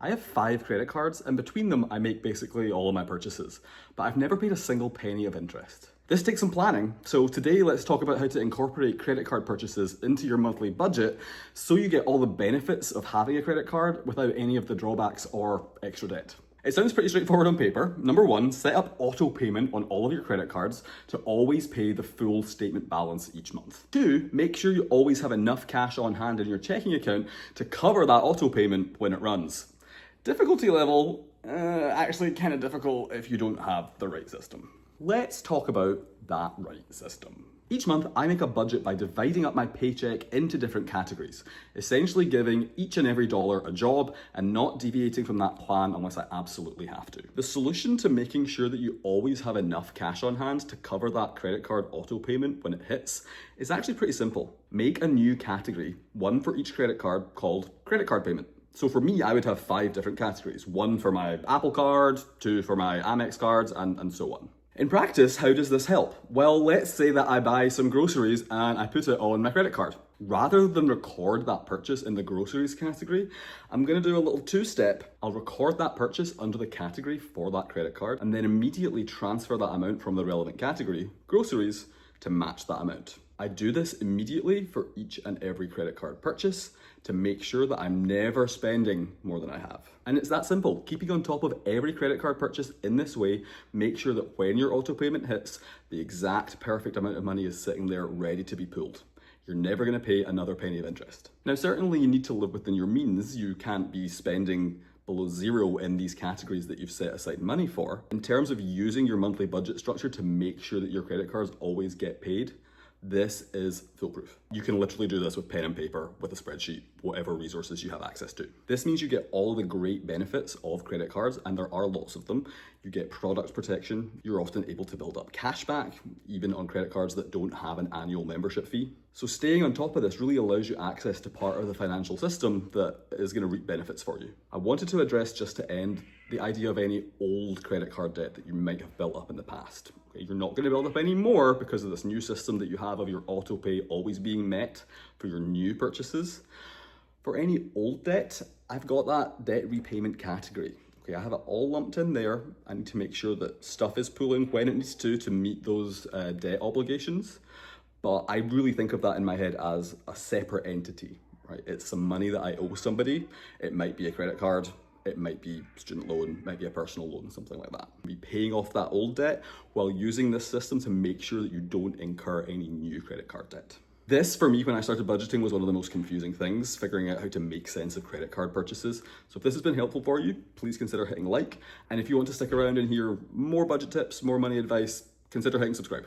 I have 5 credit cards, and between them I make basically all of my purchases, but I've never paid a single penny of interest. This takes some planning, so today let's talk about how to incorporate credit card purchases into your monthly budget so you get all the benefits of having a credit card without any of the drawbacks or extra debt. It sounds pretty straightforward on paper. Number 1, set up auto payment on all of your credit cards to always pay the full statement balance each month. 2, make sure you always have enough cash on hand in your checking account to cover that auto payment when it runs. Difficulty level, actually kind of difficult if you don't have the right system. Let's talk about that right system. Each month, I make a budget by dividing up my paycheck into different categories, essentially giving each and every dollar a job and not deviating from that plan unless I absolutely have to. The solution to making sure that you always have enough cash on hand to cover that credit card auto payment when it hits is actually pretty simple. Make a new category, one for each credit card, called credit card payment. So for me, I would have 5 different categories. 1 for my Apple card, 2 for my Amex cards, and so on. In practice, how does this help? Well, let's say that I buy some groceries and I put it on my credit card. Rather than record that purchase in the groceries category, I'm gonna do a little 2-step. I'll record that purchase under the category for that credit card and then immediately transfer that amount from the relevant category, groceries, to match that amount. I do this immediately for each and every credit card purchase to make sure that I'm never spending more than I have. And it's that simple. Keeping on top of every credit card purchase in this way, make sure that when your auto payment hits, the exact perfect amount of money is sitting there ready to be pulled. You're never gonna pay another penny of interest. Now, certainly you need to live within your means. You can't be spending below zero in these categories that you've set aside money for. In terms of using your monthly budget structure to make sure that your credit cards always get paid, this is foolproof. You can literally do this with pen and paper, with a spreadsheet, whatever resources you have access to. This means you get all of the great benefits of credit cards, and there are lots of them. You get product protection. You're often able to build up cash back, even on credit cards that don't have an annual membership fee. So staying on top of this really allows you access to part of the financial system that is going to reap benefits for you. I wanted to address, just to end, the idea of any old credit card debt that you might have built up in the past. Okay, you're not going to build up any more because of this new system that you have of your auto pay always being met for your new purchases. For any old debt, I've got that debt repayment category. Okay, I have it all lumped in there. I need to make sure that stuff is pulling when it needs to meet those debt obligations. But I really think of that in my head as a separate entity, right? It's some money that I owe somebody. It might be a credit card, it might be student loan, might be a personal loan, something like that. Be paying off that old debt while using this system to make sure that you don't incur any new credit card debt. This, for me, when I started budgeting, was one of the most confusing things, figuring out how to make sense of credit card purchases. So if this has been helpful for you, please consider hitting like. And if you want to stick around and hear more budget tips, more money advice, consider hitting subscribe.